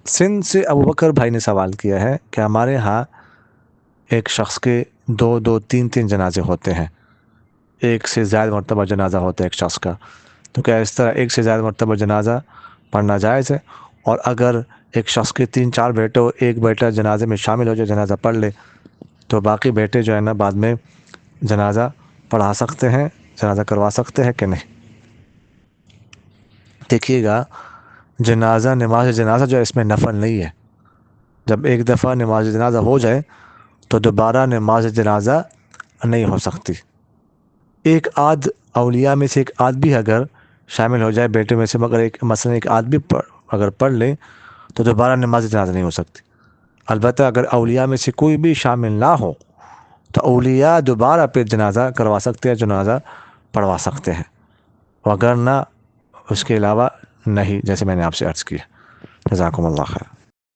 سندھ سے ابو بکر بھائی نے سوال کیا ہے کہ ہمارے ہاں ایک شخص کے دو دو تین تین جنازے ہوتے ہیں، ایک سے زائد مرتبہ جنازہ ہوتا ہے ایک شخص کا، تو کیا اس طرح ایک سے زائد مرتبہ جنازہ پڑھنا جائز ہے؟ اور اگر ایک شخص کے تین چار بیٹے ہو، ایک بیٹا جنازے میں شامل ہو جائے، جنازہ پڑھ لے، تو باقی بیٹے جو ہے نا بعد میں جنازہ پڑھا سکتے ہیں، جنازہ کروا سکتے ہیں کہ نہیں؟ دیکھیے گا، جنازہ نماز جنازہ جو ہے اس میں نفل نہیں ہے۔ جب ایک دفعہ نماز جنازہ ہو جائے تو دوبارہ نماز جنازہ نہیں ہو سکتی۔ ایک آدھ اولیاء میں سے ایک آدھ بھی اگر شامل ہو جائے بیٹے میں سے، مگر مثلا ایک آدھ بھی اگر پڑھ لے تو دوبارہ نماز جنازہ نہیں ہو سکتی۔ البتہ اگر اولیاء میں سے کوئی بھی شامل نہ ہو تو اولیاء دوبارہ پھر جنازہ کروا سکتے ہیں، جنازہ پڑھوا سکتے ہیں، وگرنہ اس کے علاوہ نہیں، جیسے میں نے آپ سے عرض کیا۔ جزاکم اللہ خیر۔